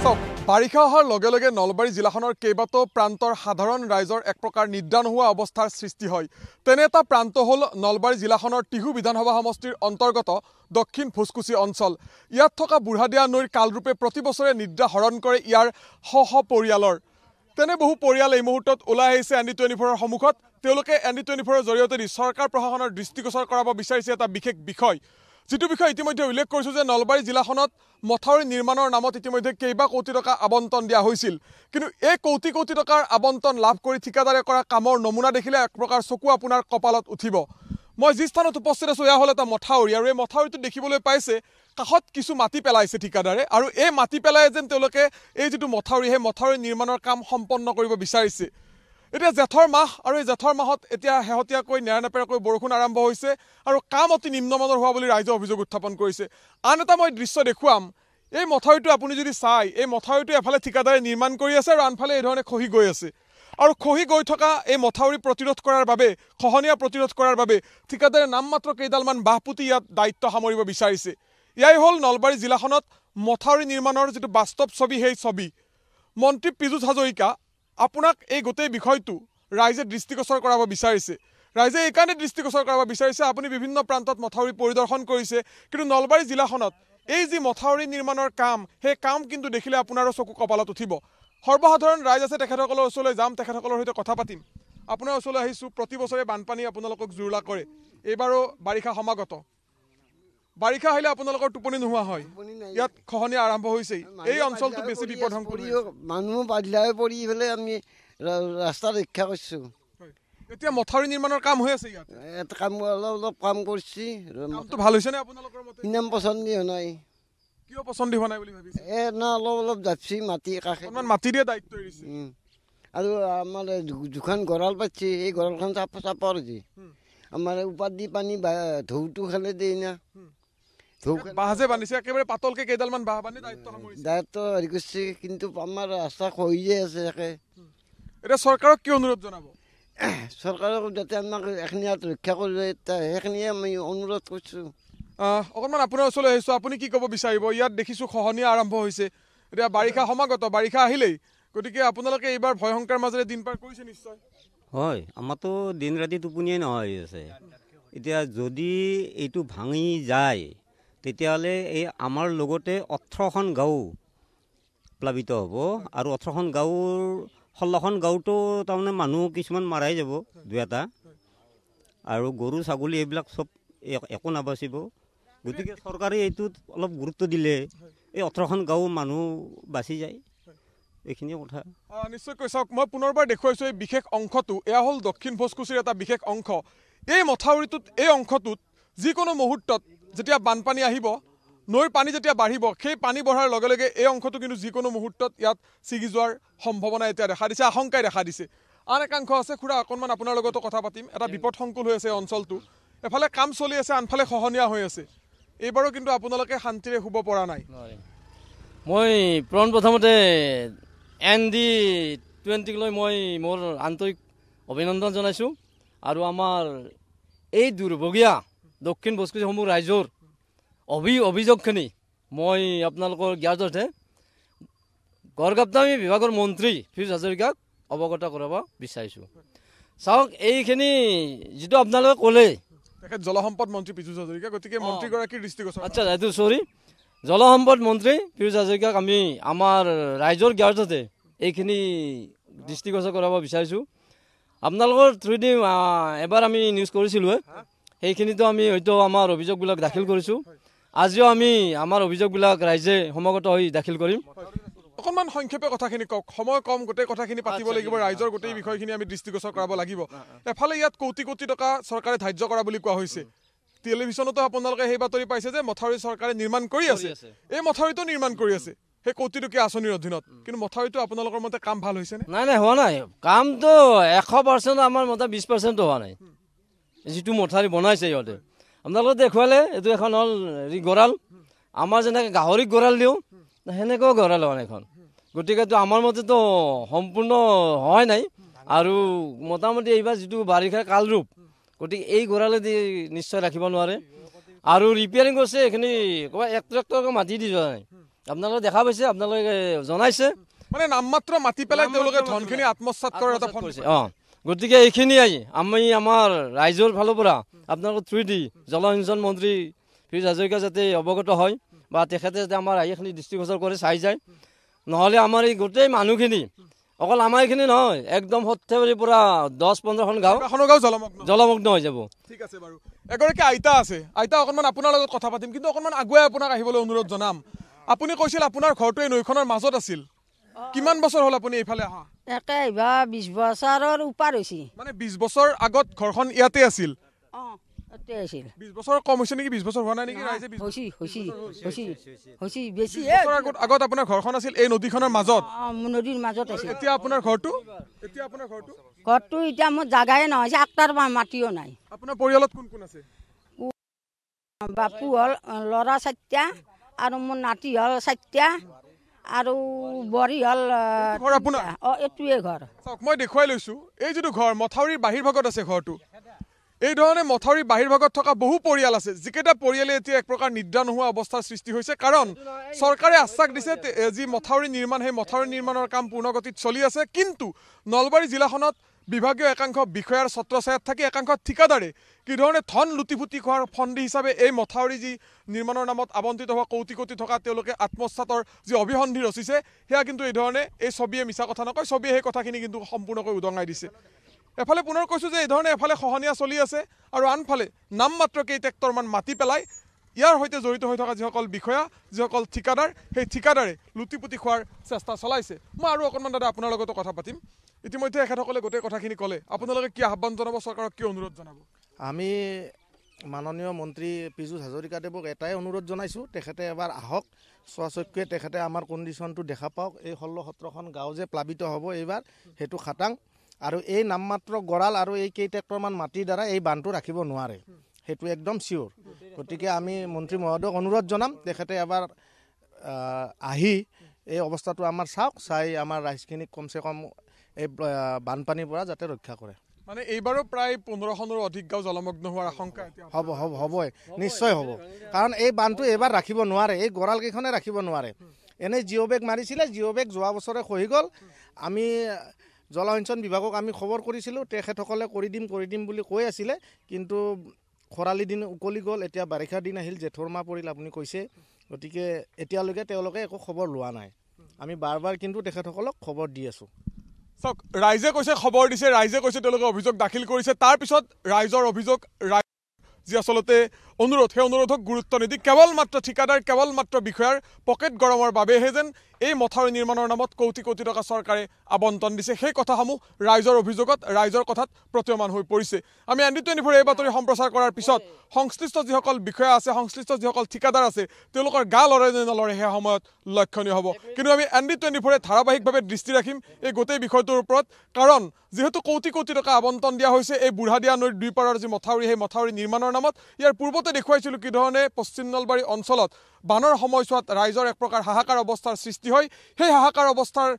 চাওক বাৰিষা অহাৰ লগে লগে নলবাৰী জিলাখনৰ কেইবাটাও প্ৰান্তৰ সাধাৰণ ৰাইজৰ এক প্ৰকাৰ নিদ্ৰাণ হোৱা অৱস্থাৰ সৃষ্টি হয়। তেনে এটা প্ৰান্ত হ'ল নলবাৰী জিলাখনৰ টিহু বিধানসভা সমষ্টিৰ অন্তৰ্গত দক্ষিণ ভোজকুচি অঞ্চল। ইয়াত থকা বুঢ়াদিয়া নৈৰ কালৰূপে প্ৰতি বছৰে নিদ্ৰা হৰণ কৰে ইয়াৰ শ শ পৰিয়ালৰ। তেনে বহু পৰিয়াল এই মুহূৰ্তত ওলাই আহিছে ND24ৰ সন্মুখত। তেওঁলোকে ND24ৰ জৰিয়তে চৰকাৰ প্ৰশাসনৰ দৃষ্টিগোচৰ কৰাব বিচাৰিছে এটা বিশেষ বিষয়, যিটো বিষয় ইতিমধ্যে উল্লেখ কৰিছোঁ যে নলবাৰী জিলাখনত মথাউৰি নিৰ্মাণৰ নামত ইতিমধ্যে কেইবা কোটি টকা আবণ্টন দিয়া হৈছিল। কিন্তু এই কোটি কোটি টকাৰ আবণ্টন লাভ কৰি ঠিকাদাৰে কৰা কামৰ নমুনা দেখিলে এক প্ৰকাৰ চকু আপোনাৰ কপালত উঠিব। মই যি স্থানত উপস্থিত আছোঁ এয়া হ'ল এটা মথাউৰি, আৰু এই মথাউৰিটো দেখিবলৈ পাইছে কাষত কিছু মাটি পেলাইছে ঠিকাদাৰে, আৰু এই মাটি পেলাই যেন তেওঁলোকে এই যিটো মথাউৰি সেই মথাউৰি নিৰ্মাণৰ কাম সম্পন্ন কৰিব বিচাৰিছে। এতিয়া জেঠৰ মাহ, আৰু এই জেঠৰ মাহত এতিয়া শেহতীয়াকৈ নেৰানেপেৰাকৈ বৰষুণ আৰম্ভ হৈছে আৰু কাম অতি নিম্নমানৰ হোৱা বুলি ৰাইজে অভিযোগ উত্থাপন কৰিছে। আন এটা মই দৃশ্য দেখুৱাম। এই মথাউৰিটো আপুনি যদি চাই, এই মথাউৰিটো এফালে ঠিকাদাৰে নিৰ্মাণ কৰি আছে আৰু আনফালে এই ধৰণে খহি গৈ আছে। আৰু খহি গৈ থকা এই মথাউৰি প্ৰতিৰোধ কৰাৰ বাবে, খহনীয়া প্ৰতিৰোধ কৰাৰ বাবে ঠিকাদাৰে নামমাত্ৰ কেইডালমান বাঁহ পুতি ইয়াত দায়িত্ব সামৰিব বিচাৰিছে। এয়াই হ'ল নলবাৰী জিলাখনত মথাউৰি নিৰ্মাণৰ যিটো বাস্তৱ ছবি, সেই ছবি। মন্ত্ৰী পীযুষ হাজৰিকা, আপোনাক এই গোটেই বিষয়টো ৰাইজে দৃষ্টিগোচৰ কৰাব বিচাৰিছে। ৰাইজে এইকাৰণে দৃষ্টিগোচৰ কৰাব বিচাৰিছে, আপুনি বিভিন্ন প্ৰান্তত মথাউৰি পৰিদৰ্শন কৰিছে, কিন্তু নলবাৰী জিলাখনত এই যি মথাউৰি নিৰ্মাণৰ কাম, সেই কাম কিন্তু দেখিলে আপোনাৰো চকু কপালত উঠিব। সৰ্বসাধাৰণ ৰাইজ আছে, তেখেতসকলৰ ওচৰলৈ যাম, তেখেতসকলৰ সৈতে কথা পাতিম। আপোনাৰ ওচৰলৈ আহিছোঁ। প্ৰতি বছৰে বানপানী আপোনালোকক জুৰুলা কৰে, এইবাৰো বাৰিষা সমাগত। বাৰিষা আহিলে আপোনালোকৰ টোপনি নোহোৱা হয়। ইয়াত খহনীয়া আৰম্ভ হৈছেই। এই অঞ্চলটো বেছি বিপদসংকুল। মানুহ বাধিলাই পৰি পেলাই আমি ৰাস্তা ৰক্ষা কৰিছোঁ। এতিয়া মথাউৰি নিৰ্মাণৰ কাম হৈ আছে ইয়াত। এটা কাম অলপ কাম কৰিছে। কামটো ভাল হৈছেনে আপোনালোকৰ মতে? ইমান পচন্দ হোৱা নাই। কিয় পচন্দ হোৱা নাই বুলি ভাবিছে? না অলপ যাচ্ছি মাটি কাষে মাটি দিয়ে দায়িত্ব এৰিছে। আৰু আমাৰ দুখন গঁৰাল পাতিছে, এই গঁৰালখন চাপৰ যে আমাৰ ওপৰত দি পানী ঢৌটো খালে দিয়ে না। বাঁহ যে বান্ধিছে একেবাৰে পাতলকে কেইডালমান বাঁহ বান্ধি দায়িত্ব হেৰি কৰিছে, কিন্তু আমাৰ ৰাস্তা খহিয়ে আছে একে। এতিয়া চৰকাৰক কি অনুৰোধ জনাব? চৰকাৰক যাতে আমাক এইখিনি ৰক্ষা কৰিলে সেইখিনিয়ে আমি অনুৰোধ কৰিছোঁ। অকণমান আপোনাৰ ওচৰলৈ আহিছোঁ, আপুনি কি ক'ব বিচাৰিব? ইয়াত দেখিছোঁ খহনীয়া আৰম্ভ হৈছে। এতিয়া বাৰিষা সমাগত, বাৰিষা আহিলেই, গতিকে আপোনালোকে এইবাৰ ভয় শংকাৰ মাজেৰে দিন পাৰ কৰিছে নিশ্চয়। হয়, আমাৰতো দিন ৰাতি টোপনিয়ে নোহোৱা হৈ আছে। এতিয়া যদি এইটো ভাঙি যায় তেতিয়াহ'লে এই আমাৰ লগতে 18খন গাঁও প্লাৱিত হ'ব, আৰু 18খন গাঁৱৰ 16খন গাঁৱতো তাৰমানে মানুহ কিছুমান মাৰাই যাব, দুই এটা, আৰু গৰু ছাগলী এইবিলাক চব একো নাবাচিব। গতিকে চৰকাৰে এইটোত অলপ গুৰুত্ব দিলে এই 18খন গাঁও মানুহ বাচি যায়। এইখিনিয়ে কথা। নিশ্চয়কৈ চাওক, মই পুনৰবাৰ দেখুৱাইছোঁ এই বিশেষ অংশটো। এয়া হ'ল দক্ষিণ ভোজকুচিৰ এটা বিশেষ অংশ। এই মথাউৰিটোত, এই অংশটোত যিকোনো মুহূৰ্তত যেতিয়া বানপানী আহিব, নৈৰ পানী যেতিয়া বাঢ়িব, সেই পানী বঢ়াৰ লগে লগে এই অংশটো কিন্তু যিকোনো মুহূৰ্তত ইয়াত ছিগি যোৱাৰ সম্ভাৱনা এতিয়া দেখা দিছে, আশংকাই দেখা দিছে। আন একাংশ আছে, খুৰা অকণমান আপোনাৰ লগতো কথা পাতিম। এটা বিপদসংকুল হৈ আছে এই অঞ্চলটো। এফালে কাম চলি আছে, আনফালে খহনীয়া হৈ আছে। এইবাৰো কিন্তু আপোনালোকে শান্তিৰে শুব পৰা নাই। মই প্ৰথমতে ND20 লৈ মই মোৰ আন্তৰিক অভিনন্দন জনাইছোঁ, আৰু আমাৰ এই দুৰ্ভগীয়া দক্ষিণ ভোজকুচিসমূহ ৰাইজৰ অভিযোগখিনি মই আপোনালোকৰ জ্ঞাতাৰ্থে গড়গাঁওগাঁথনি বিভাগৰ মন্ত্ৰী পীযুষ হাজৰিকাক অৱগত কৰাব বিচাৰিছোঁ। চাওক, এইখিনি যিটো আপোনালোকে ক'লে, তেখেত জলসম্পদ মন্ত্ৰী পীযুষ হাজৰিকা, গতিকে মন্ত্ৰীগৰাকীৰ দৃষ্টিগোচৰ। আচ্ছা, এইটো চৰি, জলসম্পদ মন্ত্ৰী পীযুষ হাজৰিকাক আমি আমাৰ ৰাইজৰ জ্ঞাতাৰ্থে এইখিনি দৃষ্টিগোচৰ কৰাব বিচাৰিছোঁ। আপোনালোকৰ থ্ৰুদি এবাৰ আমি নিউজ কৰিছিলোঁ, সেইখিনিতো আমি হয়তো আমাৰ অভিযোগবিলাক দাখিল কৰিছোঁ। আজিও আমি আমাৰ অভিযোগবিলাক ৰাইজে সমাগত হৈ দাখিল কৰিম। অকণমান সংক্ষেপে কথাখিনি কওক, সময় কম, গোটেই কথাখিনি পাতিব লাগিব, ৰাইজৰ গোটেই বিষয়খিনি আমি দৃষ্টিগোচৰ কৰাব লাগিব। এফালে ইয়াত কোটি কোটি টকা চৰকাৰে ধাৰ্য কৰা বুলি কোৱা হৈছে। টেলিভিশ্যনতো আপোনালোকে সেই বাতৰি পাইছে যে মথাউৰি চৰকাৰে নিৰ্মাণ কৰি আছে, এই মথাউৰিটো নিৰ্মাণ কৰি আছে সেই কোটি টকীয়া আঁচনিৰ অধীনত। কিন্তু মথাউৰিটো আপোনালোকৰ মতে কাম ভাল হৈছেনে? নাই, হোৱা নাই। কামটো 100%, আমাৰ মতে 20% হোৱা নাই। যিটো মথাউৰি বনাইছে সিহঁতে, আপোনালোকে দেখুৱালে, এইটো এখন হ'ল গঁৰাল। আমাৰ যেনেকৈ গাহৰিক গঁৰাল দিওঁ, সেনেকুৱাও গঁৰাল হোৱা নাই এখন। গতিকেতো আমাৰ মতেতো সম্পূৰ্ণ হোৱাই নাই। আৰু মোটামুটি এইবাৰ যিটো বাৰিষাৰ কালৰূপ, গতিকে এই গঁৰালেদি নিশ্চয় ৰাখিব নোৱাৰে। আৰু ৰিপেয়াৰিং কৰিছে, এইখিনি ক'ৰবাত 1 ট্ৰেক্টৰকৈ মাটি দি যোৱা নাই। আপোনালোকে দেখা পাইছে, আপোনালোকে জনাইছে। মানে নামমাত্ৰ মাতি পেলাই তেওঁলোকে ধনখিনি আত্মসাৎ কৰাৰ এটা ফোন কৰিছে। গতিকে এইখিনি আমি আমাৰ ৰাইজৰ ফালৰ পৰা আপোনালোকৰ থ্ৰু দি জলসিঞ্চন মন্ত্ৰী ফিৰোজ হাজৰিকা যাতে অৱগত হয় বা তেখেতে যাতে আমাৰ এইখিনি দৃষ্টিগোচৰ কৰি চাই যায়, নহ'লে আমাৰ এই গোটেই মানুহখিনি অকল আমাৰ এইখিনি নহয়, একদম সৰ্থেবাৰীৰ পৰা 10-15খন গাঁও জলমগ্ন হৈ যাব। ঠিক আছে বাৰু, এগৰাকী আইতা আছে, আইতা অকণমান আপোনাৰ লগত কথা পাতিম, কিন্তু অকণমান আগুৱাই আপোনাক আহিবলৈ অনুৰোধ জনাম। আপুনি কৈছিল আপোনাৰ ঘৰটো এই নৈখনৰ মাজত আছিল, কিমান বছৰ হ'ল আপুনি এইফালে অহা? একে আহিবা 20 বছৰৰ ওপাৰ হৈছে। মানে 20 বছৰ আগত ঘৰখন ইয়াতে আছিল? 20 বছৰ কম হৈছে নেকি? 20 বছৰ হোৱা নাই নেকি? ৰাইজে বেছি আগত আপোনাৰ ঘৰখন আছিল এই নদীখনৰ মাজত? নদীৰ মাজত আছিল। এতিয়া আপোনাৰ ঘৰটো ঘৰটো এতিয়া মোৰ জাগাই নহয়, 1টাৰ মাটিও নাই। আপোনাৰ পৰিয়ালত কোন কোন আছে? বাপু হ'ল ল'ৰা 4টা আৰু মোৰ নাতি হ'ল 4টা আৰু বৰী হ'ল ঘৰ আপোনাৰ? এইটোৱে ঘৰ। চাওক মই দেখুৱাই লৈছো, এই যিটো ঘৰ মথাউৰিৰ বাহিৰ ভাগত আছে ঘৰটো, এই ধৰণে মথাউৰিৰ বাহিৰ ভাগত থকা বহু পৰিয়াল আছে, যিকেইটা পৰিয়ালে এতিয়া এক প্ৰকাৰ নিদ্ৰা নোহোৱা অৱস্থাৰ সৃষ্টি হৈছে। কাৰণ চৰকাৰে আশ্বাস দিছে যি মথাউৰি নিৰ্মাণ, সেই মথাউৰি নিৰ্মাণৰ কাম পূৰ্ণগতিত চলি আছে, কিন্তু নলবাৰী জিলাখনত বিভাগীয় একাংশ বিষয়াৰ ছত্ৰছায়াত থাকি একাংশ ঠিকাদাৰে কি ধৰণে ধন লুটিপুটি খোৱাৰ ফন্দি হিচাপে এই মথাউৰি যি নিৰ্মাণৰ নামত আবণ্টিত হোৱা কোটি কোটি টকা তেওঁলোকে আত্মসাতৰ যি অভিসন্ধি ৰচিছে, সেয়া কিন্তু এই ধৰণে এই ছবিয়ে মিছা কথা নকয়, ছবিয়ে সেই কথাখিনি কিন্তু সম্পূৰ্ণকৈ উদঙাই দিছে। এফালে পুনৰ কৈছোঁ যে এই ধৰণে এফালে খহনীয়া চলি আছে আৰু আনফালে নামমাত্ৰ কেইটেক্টৰমান মাতি পেলাই ইয়াৰ সৈতে জড়িত হৈ থকা যিসকল বিষয়া, যিসকল ঠিকাদাৰ, সেই ঠিকাদাৰে লুটিপুটি খোৱাৰ চেষ্টা চলাইছে। মই আৰু অকণমান দাদা আপোনাৰ লগতো কথা পাতিম। ইতিমধ্যে এখেতসকলে গোটেই কথাখিনি ক'লে, আপোনালোকে কি আহ্বান জনাব, চৰকাৰক কি অনুৰোধ জনাব? আমি মাননীয় মন্ত্ৰী পীযুষ হাজৰিকাদেৱক এটাই অনুৰোধ জনাইছোঁ, তেখেতে এবাৰ আহক, স্বচক্ষুৱে তেখেতে আমাৰ কণ্ডিশ্যনটো দেখা পাওক। এই 16-17খন গাঁও যে প্লাবিত হ'ব এইবাৰ, সেইটো খাটাং। আৰু এই নামমাত্ৰ গঁৰাল আৰু এই কেইটেক্টৰমান মাটিৰ দ্বাৰা এই বান্ধটো ৰাখিব নোৱাৰে, সেইটো একদম চিয়'ৰ। গতিকে আমি মন্ত্ৰী মহোদয়ক অনুৰোধ জনাম, তেখেতে এবাৰ আহি এই অৱস্থাটো আমাৰ চাওক, চাই আমাৰ ৰাইজখিনিক কমচে কম এই বানপানীৰ পৰা যাতে ৰক্ষা কৰে। মানে এইবাৰো প্ৰায় 15খনৰ অধিক গাঁও জলমগ্ন হোৱাৰ আশংকা হ'বই, নিশ্চয় হ'ব। কাৰণ এই বানটো এইবাৰ ৰাখিব নোৱাৰে, এই গঁৰালকেইখনে ৰাখিব নোৱাৰে। এনেই জিঅ' বেগ মাৰিছিলে, জিঅ' বেগ যোৱা বছৰে খহি গ'ল। আমি জলসিঞ্চন বিভাগক আমি খবৰ কৰিছিলোঁ, তেখেতসকলে কৰি দিম বুলি কৈ আছিলে, কিন্তু খৰালি দিন উকলি গ'ল, এতিয়া বাৰিষা দিন আহিল, জেঠৰ মাহ পৰিল আপুনি কৈছে। গতিকে এতিয়ালৈকে তেওঁলোকে একো খবৰ লোৱা নাই। আমি বাৰ কিন্তু তেখেতসকলক খবৰ দি আছোঁ। চাওক, ৰাইজে কৈছে খবৰ দিছে, ৰাইজে কৈছে তেওঁলোকে অভিযোগ দাখিল কৰিছে, তাৰপিছত ৰাইজৰ অভিযোগ যি আচলতে অনুৰোধ, সেই অনুৰোধক গুৰুত্ব নিদি কেৱল মাত্ৰ ঠিকাদাৰ, কেৱল মাত্ৰ বিষয়াৰ পকেট গৰমৰ বাবেহে যেন এই মথাউৰি নিৰ্মাণৰ নামত কোটি কোটি টকা চৰকাৰে আবণ্টন দিছে, সেই কথাসমূহ ৰাইজৰ অভিযোগত, ৰাইজৰ কথাত প্ৰতীয়মান হৈ পৰিছে। আমি ND24 এই বাতৰি সম্প্ৰচাৰ কৰাৰ পিছত সংশ্লিষ্ট যিসকল বিষয়া আছে, সংশ্লিষ্ট যিসকল ঠিকাদাৰ আছে, তেওঁলোকৰ গা লৰে নে নলৰে সেই সময়ত লক্ষণীয় হ'ব। কিন্তু আমি ND24 ধাৰাবাহিকভাৱে দৃষ্টি ৰাখিম এই গোটেই বিষয়টোৰ ওপৰত, কাৰণ যিহেতু কোটি কোটি টকা আবণ্টন দিয়া হৈছে এই বুঢ়াদিয়া নৈৰ দুই পাৰৰ যি মথাউৰি, সেই মথাউৰি নিৰ্মাণৰ নামত। ইয়াৰ পূৰ্বতে দেখুৱাইছিলোঁ কি ধৰণে পশ্চিম নলবাৰী অঞ্চলত বানৰ সময়ছোৱাত ৰাইজৰ এক প্ৰকাৰ হাহাকাৰ অৱস্থাৰ সৃষ্টি হয়। সেই হাহাকাৰ অৱস্থাৰ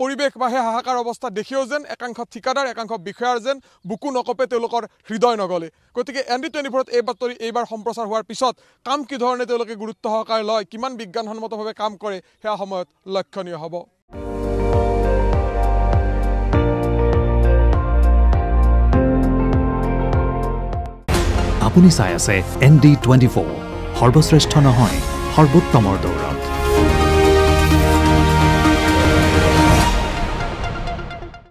পৰিৱেশ বা সেই হাহাকাৰ অৱস্থা দেখিও যেন একাংশ ঠিকাদাৰ, একাংশ বিষয়াৰ যেন বুকু নকপে, তেওঁলোকৰ হৃদয় নগলে। গতিকে ND24 এই বাতৰি এইবাৰ সম্প্ৰচাৰ হোৱাৰ পিছত কাম কি ধৰণে তেওঁলোকে গুৰুত্ব সহকাৰে লয়, কিমান বিজ্ঞানসন্মতভাৱে কাম কৰে, সেয়া সময়ত লক্ষণীয় হ'ব। আপুনি চাই আছে ND24, সৰ্বশ্ৰেষ্ঠ নহয়, সৰ্বোত্তমৰ দৌৰ।